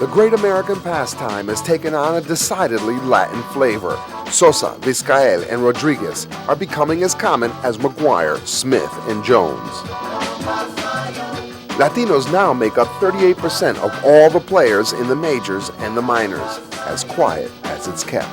The great American pastime has taken on a decidedly Latin flavor. Sosa, Vizcael, and Rodriguez are becoming as common as McGuire, Smith, and Jones. Latinos now make up 38% of all the players in the majors and the minors, as quiet as it's kept.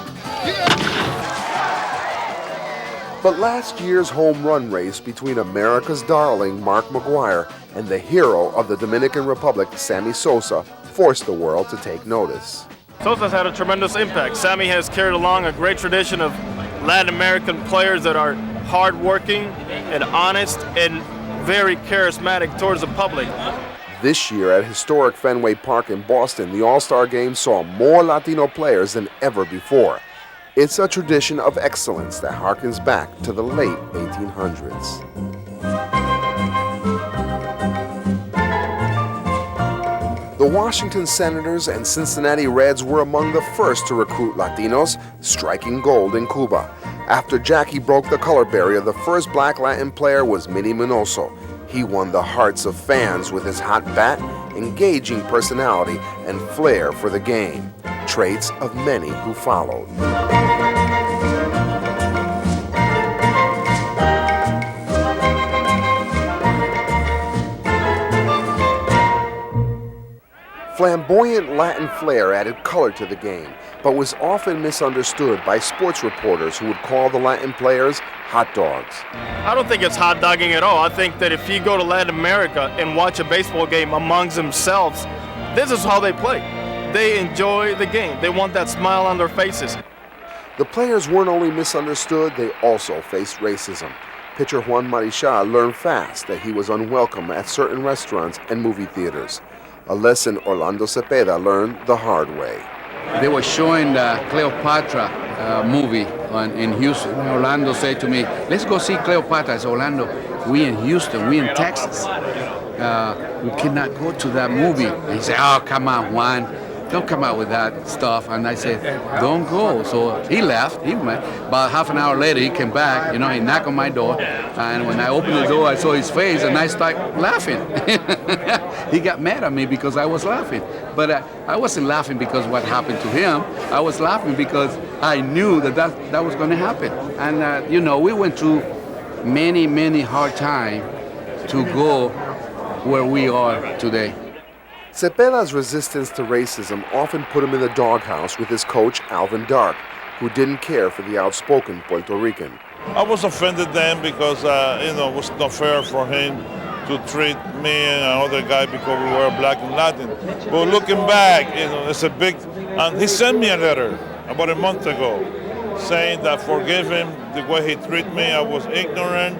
But last year's home run race between America's darling Mark McGuire and the hero of the Dominican Republic, Sammy Sosa, forced the world to take notice. Sosa's had a tremendous impact. Sammy has carried along a great tradition of Latin American players that are hardworking and honest and very charismatic towards the public. This year at historic Fenway Park in Boston, the All-Star Game saw more Latino players than ever before. It's a tradition of excellence that harkens back to the late 1800s. The Washington Senators and Cincinnati Reds were among the first to recruit Latinos, striking gold in Cuba. After Jackie broke the color barrier, the first black Latin player was Minnie Minoso. He won the hearts of fans with his hot bat, engaging personality, and flair for the game, traits of many who followed. Flamboyant Latin flair added color to the game, but was often misunderstood by sports reporters who would call the Latin players hot dogs. I don't think it's hot dogging at all. I think that if you go to Latin America and watch a baseball game amongst themselves, this is how they play. They enjoy the game. They want that smile on their faces. The players weren't only misunderstood, they also faced racism. Pitcher Juan Marichal learned fast that he was unwelcome at certain restaurants and movie theaters, a lesson Orlando Cepeda learned the hard way. They were showing the Cleopatra movie in Houston. Orlando said to me, let's go see Cleopatra. I said, Orlando, we in Houston, we in Texas. We cannot go to that movie. And he said, oh, come on, Juan. Don't come out with that stuff. And I said, don't go. So he left. He went. About half an hour later, he came back. He knocked on my door. And when I opened the door, I saw his face, and I started laughing. He got mad at me because I was laughing. But I wasn't laughing because what happened to him. I was laughing because I knew that was going to happen. And, we went through many, many hard times to go where we are today. Cepeda's resistance to racism often put him in the doghouse with his coach, Alvin Dark, who didn't care for the outspoken Puerto Rican. I was offended then because, it was not fair for him to treat me and another guy because we were black and Latin. But looking back, it's a big, and he sent me a letter about a month ago saying that forgive him the way he treated me. I was ignorant,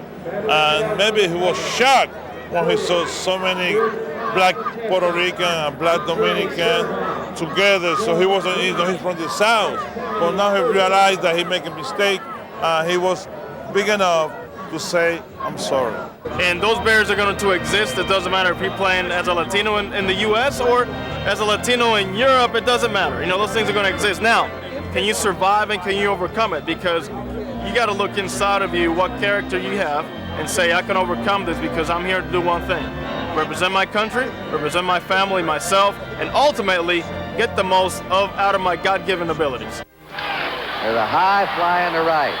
and maybe he was shocked when he saw so many black Puerto Rican and black Dominican together. So he wasn't, he's from the South. But now he realized that he made a mistake. He was big enough to say, I'm sorry. And those barriers are going to exist. It doesn't matter if you're playing as a Latino in the U.S. or as a Latino in Europe. It doesn't matter. Those things are going to exist. Now, can you survive and can you overcome it? Because you got to look inside of you what character you have and say, I can overcome this because I'm here to do one thing. Represent my country, represent my family, myself, and ultimately get the most out of my God-given abilities. There's a high fly on the right.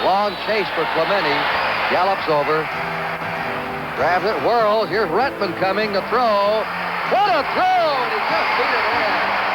Long chase for Clemente. Gallops over. Grabs it, whirls. Here's Retman coming to throw. What a throw! And he just beat it in.